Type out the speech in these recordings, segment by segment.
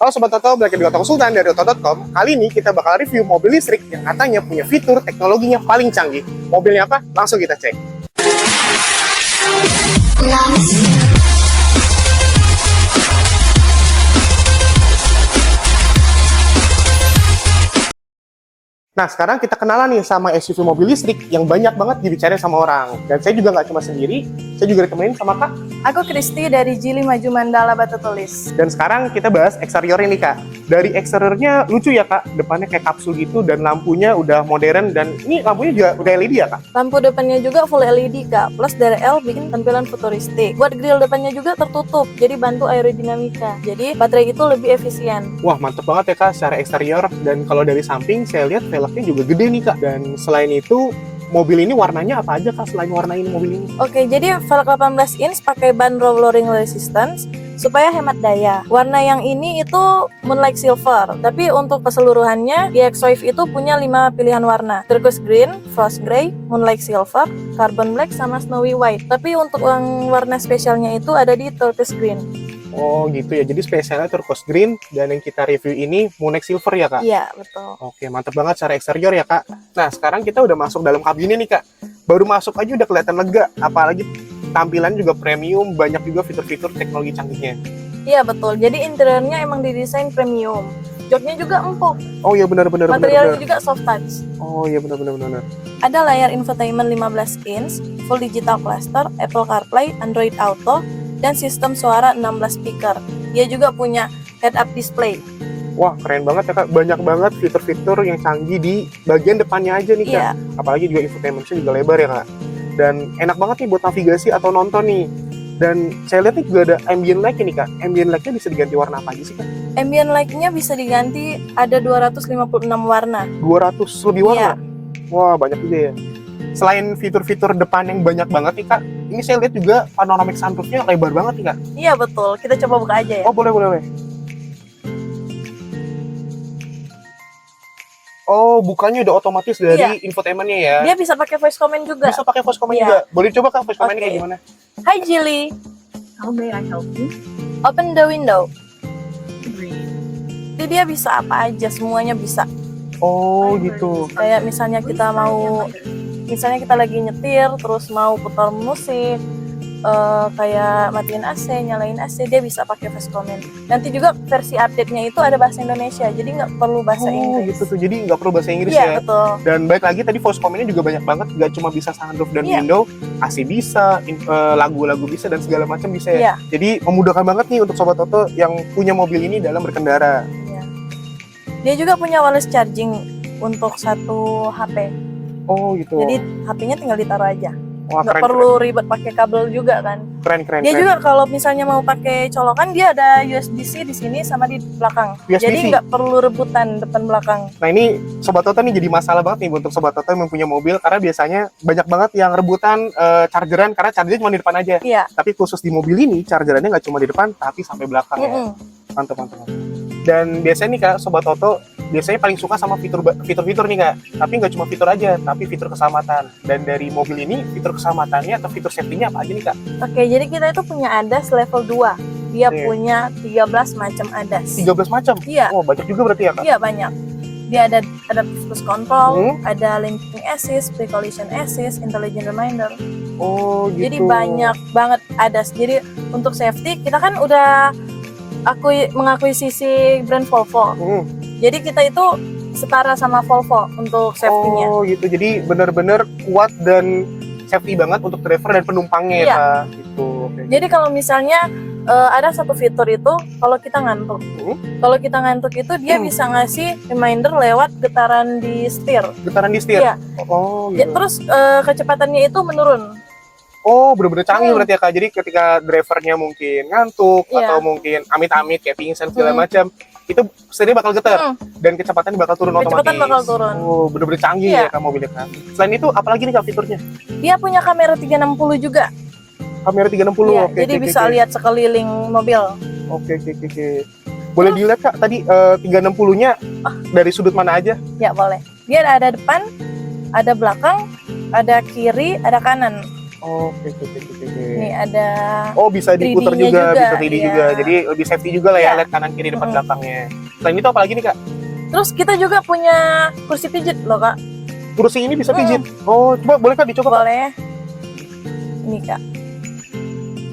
Halo Sobat Oto, balik lagi di Oto Konsultan dari Oto.com. Kali ini kita bakal review mobil listrik yang katanya punya fitur teknologinya paling canggih. Mobilnya apa? Langsung kita cek. Nah, sekarang kita kenalan nih sama SUV mobil listrik yang banyak banget dibicarain sama orang. Dan saya juga nggak cuma sendiri, saya juga rekomenin sama Kak. Aku Kristi dari Jili Maju Mandala Batu Tulis. Dan sekarang kita bahas eksteriornya nih Kak. Dari eksteriornya lucu ya Kak, depannya kayak kapsul gitu dan lampunya udah modern dan ini lampunya juga udah LED ya Kak? Lampu depannya juga full LED Kak, plus dari L bikin tampilan futuristik. Buat grill depannya juga tertutup, jadi bantu aerodinamika. Jadi baterai itu lebih efisien. Wah mantep banget ya Kak secara eksterior. Dan kalau dari samping saya lihat velgnya juga gede nih Kak. Dan selain itu mobil ini warnanya apa aja Kak selain warna ini mobil ini? Oke, jadi velg 18 inch pakai ban rolling resistance supaya hemat daya. Warna yang ini itu Moonlight Silver, tapi untuk keseluruhannya DX5 itu punya 5 pilihan warna: Turquoise Green, Frost Grey, Moonlight Silver, Carbon Black, sama Snowy White. Tapi untuk yang warna spesialnya itu ada di Turquoise Green. Oh gitu ya, jadi spesialnya turquoise green dan yang kita review ini Moonlight Silver ya Kak? Iya, betul. Oke, mantap banget secara eksterior ya Kak. Nah sekarang kita udah masuk dalam kabinnya nih Kak. Baru masuk aja udah kelihatan lega, apalagi tampilan juga premium, banyak juga fitur-fitur teknologi canggihnya. Iya betul, jadi interiornya emang didesain premium. Joknya juga empuk. Oh iya benar-benar. Materialnya juga soft touch. Oh iya benar-benar. Ada layar infotainment 15 inch, full digital cluster, Apple CarPlay, Android Auto, dan sistem suara 16 speaker. Dia juga punya head-up display. Wah keren banget ya Kak, banyak banget fitur-fitur yang canggih di bagian depannya aja nih Kak. Iya. Apalagi juga infotainment-nya juga lebar ya Kak. Dan enak banget nih buat navigasi atau nonton nih. Dan saya lihat nih juga ada ambient light nih Kak. Ambient light-nya bisa diganti warna apa aja sih Kak? Ambient light-nya bisa diganti ada 256 warna. 200 lebih warna? Iya. Wah banyak juga ya. Selain fitur-fitur depan yang banyak banget nih Kak, ini saya lihat juga panoramic sunroof-nya lebar banget nih Kak. Iya betul, kita coba buka aja ya. Oh boleh. Oh bukanya udah otomatis dari Iya. infotainment-nya ya. Dia bisa pakai voice comment juga. Bisa pakai voice comment Iya. juga. Boleh coba Kak voice comment-nya kayak Oke. gimana? Hi Jilly, How may I help you? open the window. Green. Jadi dia bisa apa aja, semuanya bisa. Oh gitu. Kayak misalnya kita lagi nyetir, terus mau putar musik, kayak matiin AC, nyalain AC, dia bisa pakai voice comment. Nanti juga versi update-nya itu ada bahasa Indonesia, jadi nggak perlu bahasa Oh Inggris. gitu tuh. Jadi nggak perlu bahasa Inggris Iya ya. betul. Dan baik lagi tadi voice comment-nya juga banyak banget. Nggak cuma bisa sunroof dan Iya. window, AC bisa, lagu-lagu bisa dan segala macam bisa ya. Iya. Jadi memudahkan banget nih untuk Sobat Oto yang punya mobil ini dalam berkendara. Iya. Dia juga punya wireless charging untuk satu HP. Oh gitu. Jadi HP-nya tinggal ditaruh aja. Wah, Nggak perlu ribet pakai kabel juga kan. keren. Dia juga kalau misalnya mau pakai colokan, dia ada USB-C di sini sama di belakang. USB-C. Jadi nggak perlu rebutan depan belakang. Nah ini Sobat Oto nih jadi masalah banget nih untuk Sobat Oto yang punya mobil, karena biasanya banyak banget yang rebutan chargeran karena chargernya cuma di depan aja. Iya. Tapi khusus di mobil ini chargerannya nggak cuma di depan tapi sampai belakang ya. Mantap. Dan biasanya nih Kak, Sobat Oto biasanya paling suka sama fitur-fitur nih Kak. Tapi nggak cuma fitur aja, tapi fitur keselamatan. Dan dari mobil ini fitur keselamatannya atau fitur safety-nya apa aja nih Kak? Oke, jadi kita itu punya ADAS level 2. Dia Oke. punya 13 macam ADAS. 13 macam? Iya. Oh banyak juga berarti ya Kak? Iya, banyak. Dia ada adaptive cruise control, Hmm. ada limping assist, pre-collision assist, intelligent reminder. Oh gitu. Jadi banyak banget ADAS. Jadi untuk safety kita kan udah mengakuisisi brand Volvo. Hmm. Jadi kita itu setara sama Volvo untuk safety-nya. Oh gitu, jadi benar-benar kuat dan safety banget untuk driver dan penumpangnya ya Iya. Kak? Gitu. Oke. Jadi kalau misalnya ada satu fitur itu kalau kita ngantuk. Kalau kita ngantuk itu dia bisa ngasih reminder lewat getaran di setir. Getaran di setir? Iya. Oh Ya, gitu. terus kecepatannya itu menurun. Oh bener-bener canggih berarti ya Kak. Jadi ketika drivernya mungkin ngantuk Iya. atau mungkin amit-amit kayak pingsan segala Hmm. macam, itu setirnya bakal getar dan kecepatannya bakal turun otomatis. Kecepatan bakal turun. Oh bener-bener canggih Iya. ya Kak mobilnya Kak. Selain itu apalagi nih Kak fiturnya? Dia punya kamera 360 juga. Kamera 360. Iya, Oke, jadi oke, bisa oke. lihat sekeliling mobil. Oke. Boleh dilihat Kak tadi 360-nya dari sudut mana aja? Ya boleh. Dia ada depan, ada belakang, ada kiri, ada kanan. Oke, oke, oke, oke, oke. Ini ada Oh, bisa diputer 3D-nya juga, juga, bisa 3D iya. juga. Jadi lebih safety juga lah ya, Iya. lihat kanan kiri depan Mm-mm. belakangnya. Selain itu apa lagi nih, Kak? Terus kita juga punya kursi pijit loh, Kak. Kursi ini bisa pijit. Oh, coba boleh Kak dicoba, Kak? Boleh. Ini, Kak.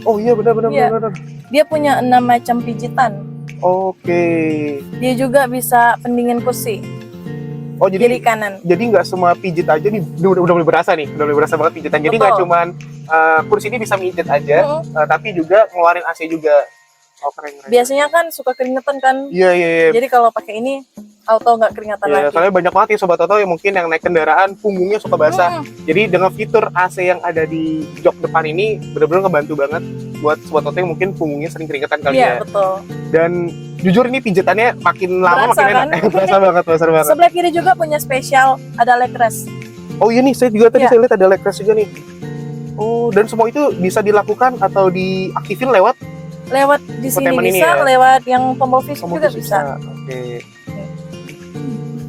Oh iya, benar benar Iya. benar. Dia punya 6 macam pijitan. Oke. Dia juga bisa pendingin kursi Oh, kiri jadi kanan. nggak semua pijit aja nih, udah mulai berasa nih, udah mulai berasa banget pijitan. Jadi nggak Betul. cuman kursi ini bisa mijit aja, Mm-mm. tapi juga ngeluarin AC juga. Oh, keren keren. Biasanya kan suka keringetan kan. Iya iya iya. Jadi kalau pakai ini auto nggak keringatan Iya, lagi. soalnya banyak banget ya Sobat Toto yang mungkin yang naik kendaraan punggungnya suka basah. Mm-mm. Jadi dengan fitur AC yang ada di jok depan ini benar-benar ngebantu banget buat Sobat Toto yang mungkin punggungnya sering keringetan kali Iya, ya. betul. Dan jujur ini pijatannya makin lama Berasa, makin enak. kan? Berasa banget, berasa banget. Sebelah kiri juga punya spesial, ada leg rest. Oh iya nih, saya juga tadi Iya. saya lihat ada leg rest juga nih. Oh, dan semua itu bisa dilakukan atau diaktifin lewat Lewat di sini Infotainment ini bisa, ya? lewat yang tombol fisik tombol juga fisik bisa. Oke.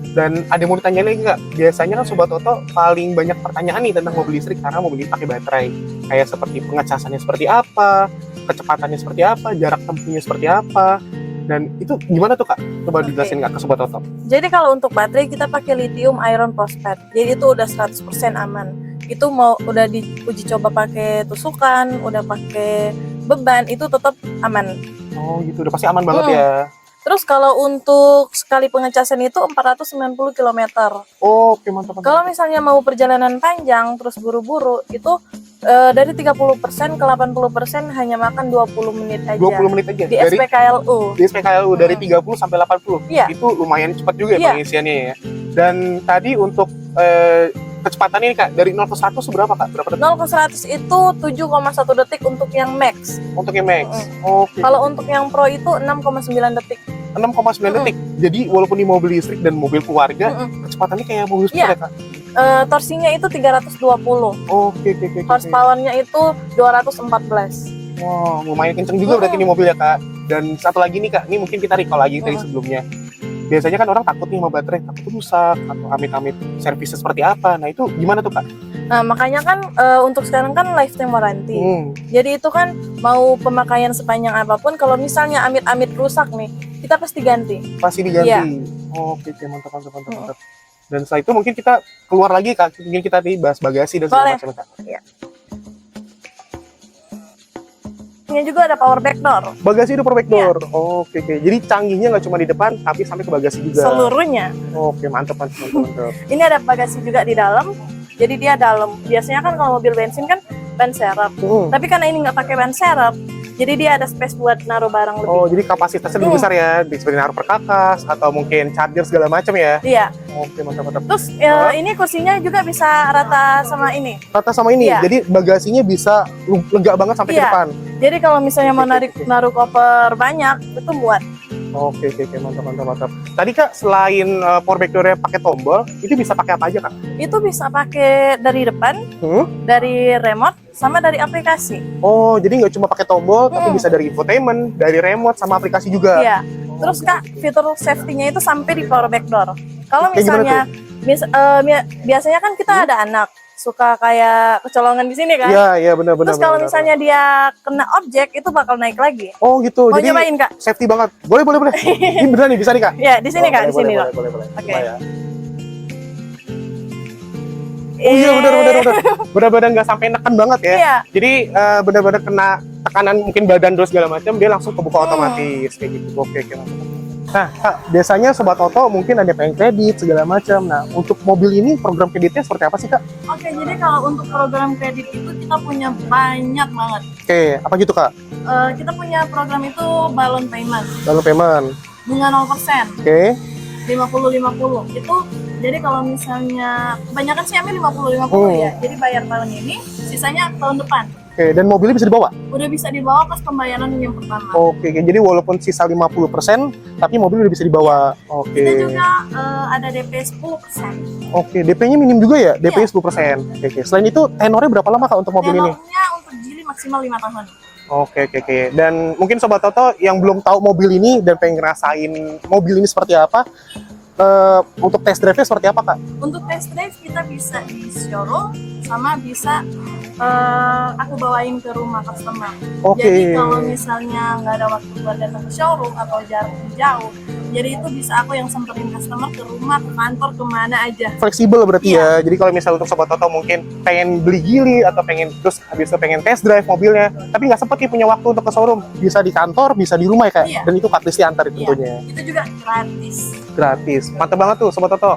Dan ada yang mau ditanya lagi nggak? Biasanya kan Sobat Toto paling banyak pertanyaan nih tentang mobil listrik karena mobil ini pakai baterai. Kayak seperti pengecasannya seperti apa, kecepatannya seperti apa, jarak tempuhnya seperti apa. Dan itu gimana tuh Kak? Coba Oke. dijelasin nggak ke Sobat Toto? Jadi kalau untuk baterai kita pakai lithium iron phosphate. Jadi itu udah 100% aman. Itu mau udah diuji coba pakai tusukan, udah pakai beban, itu tetap aman. Oh gitu, udah pasti aman banget Hmm. ya. Terus kalau untuk sekali pengecasan itu 490 km. Oh, oke mantap mantap. Kalau misalnya mau perjalanan panjang terus buru-buru itu dari 30% ke 80% hanya makan 20 menit aja. 20 menit aja Di dari SPKLU. di SPKLU dari 30 sampai 80. Iya. Itu lumayan cepat juga ya Iya. pengisiannya ya. Dan tadi untuk kecepatan ini Kak, dari 0 ke 100 seberapa Kak? Berapa detik? 0 ke 100 itu 7,1 detik untuk yang max. Untuk yang max. Oke. Kalau untuk yang pro itu 6,9 detik. 6,9 detik. Jadi walaupun di mobil listrik dan mobil keluarga, kecepatannya kayak mobil sport Iya. ya Kak? Torsinya itu 320. Oke, oke, oke. Horsepower-nya itu 214. Wow, lumayan kenceng juga berarti ini mobil ya Kak. Dan satu lagi nih Kak, ini mungkin kita recall lagi dari sebelumnya. Biasanya kan orang takut nih sama baterai, takut rusak atau amit-amit servisnya seperti apa. Nah itu gimana tuh Kak? Nah, makanya kan untuk sekarang kan lifetime warranty. Jadi itu kan mau pemakaian sepanjang apapun, kalau misalnya amit-amit rusak nih, kita pasti ganti. Pasti diganti. Iya. Oke, oke, mantap, mantap, mantap, mantap. Dan setelah itu mungkin kita keluar lagi Kak, mungkin kita bahas bagasi dan segala Boleh. macam Kak. Ini juga ada power back door. Bagasi itu perfect Iya. door. Oke, oke. Jadi canggihnya nggak cuma di depan, tapi sampai ke bagasi juga. Seluruhnya. Oke, mantap, mantap, mantap, mantap. Ini ada bagasi juga di dalam. Jadi dia dalam. Biasanya kan kalau mobil bensin kan ban serep. Tapi karena ini nggak pakai ban serep, jadi dia ada space buat naruh barang lebih. Oh, jadi kapasitasnya lebih besar ya, seperti naruh perkakas atau mungkin charger segala macam ya. Iya. Oke, mantap, mantap. Terus ini kursinya juga bisa rata sama ini. Rata sama ini, Iya. jadi bagasinya bisa lega banget sampai ke Iya. depan. Jadi kalau misalnya mau Oke, oke. naruh koper banyak, itu muat. Oke, oke, oke, mantap, mantap, mantap. Tadi Kak, selain power back door-nya pakai tombol, itu bisa pakai apa aja Kak? Itu bisa pakai dari depan, dari remote, sama dari aplikasi. Oh, jadi nggak cuma pakai tombol, tapi Hmm. bisa dari infotainment, dari remote, sama aplikasi juga. Iya. Terus Kak, fitur safety-nya itu sampai di power back door. Kalau Kayak gimana misalnya, biasanya kan kita ada anak suka kayak kecolongan di sini kan. Iya, iya, benar-benar. Terus kalau misalnya dia kena objek itu bakal naik lagi. Oh gitu, Mau jadi nyobain Kak? safety banget. Boleh, boleh, boleh. Ini beneran nih, bisa nih Kak? Ya, di sini Oh, Kak, di boleh, sini boleh, loh. boleh, boleh. Oke. Coba ya. Oh iya, benar-benar nggak sampai neken banget ya. Iya. Jadi benar-benar kena tekanan mungkin badan terus segala macam, dia langsung kebuka otomatis kayak gitu. Oke, oke, mantap. Nah, Kak, biasanya Sobat Toto mungkin ada pengen kredit segala macam. Nah, untuk mobil ini program kreditnya seperti apa sih Kak? Oke, jadi kalau untuk program kredit itu kita punya banyak banget. Oke, apa gitu Kak? Kita punya program itu balloon payment, Lalu payment. bunga 0%, Oke. 50-50. Itu jadi kalau misalnya kebanyakan sih ambil 50-50 ya. Jadi bayar tahun ini, sisanya tahun depan. Oke, dan mobilnya bisa dibawa? Udah bisa dibawa pas pembayaran yang pertama. Oke, jadi walaupun sisa 50%, tapi mobil udah bisa dibawa. Oke. Kita juga ada DP 10%. Oke, DP-nya minim juga ya? DP-nya 10%. Oke. Selain itu, tenornya berapa lama Kak untuk mobil ini? Tenornya untuk Geely maksimal 5 tahun. Oke. Dan mungkin Sobat Toto yang belum tahu mobil ini dan pengen ngerasain mobil ini seperti apa, untuk test drive-nya seperti apa Kak? Untuk test drive kita bisa di showroom sama bisa aku bawain ke rumah customer. Oke. Jadi kalau misalnya nggak ada waktu buat datang ke showroom atau jarak jauh, jadi itu bisa aku yang semperin customer ke rumah, ke kantor, kemana aja. Fleksibel berarti Iya. ya. Jadi kalau misalnya untuk Sobat Toto mungkin pengen beli gili atau pengen terus habis itu pengen test drive mobilnya, tapi nggak sempet nih punya waktu untuk ke showroom, bisa di kantor, bisa di rumah ya Kak. Iya. Dan itu Kak Kristi antar Iya. tentunya. Itu juga gratis. Gratis. Mantap banget tuh Sobat Toto.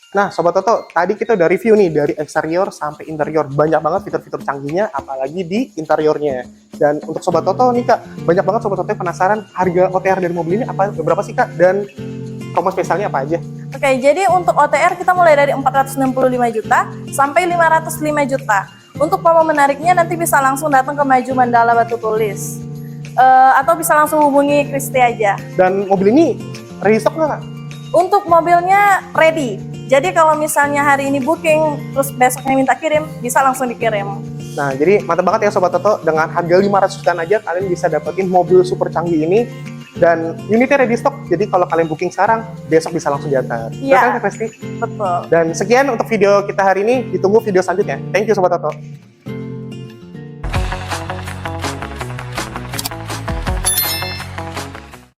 Nah, Sobat Toto, tadi kita udah review nih dari eksterior sampai interior. Banyak banget fitur-fitur canggihnya, apalagi di interiornya. Dan untuk Sobat Toto nih Kak, banyak banget Sobat Toto yang penasaran harga OTR dari mobil ini berapa sih Kak? Dan promo spesialnya apa aja? Oke, jadi untuk OTR kita mulai dari 465 juta sampai 505 juta. Untuk promo menariknya nanti bisa langsung datang ke Maju Mandala Batu Tulis. Atau bisa langsung hubungi Kristi aja. Dan mobil ini ready stock nggak Kak? Untuk mobilnya ready. Jadi kalau misalnya hari ini booking, terus besoknya minta kirim, bisa langsung dikirim. Nah, jadi mantap banget ya Sobat Toto, dengan harga 500 jutaan aja kalian bisa dapetin mobil super canggih ini. Dan unitnya ready stock, jadi kalau kalian booking sekarang, besok bisa langsung diantar. Iya. Betul kan Kak Kristi? Betul. Dan sekian untuk video kita hari ini, ditunggu video selanjutnya. Thank you Sobat Toto.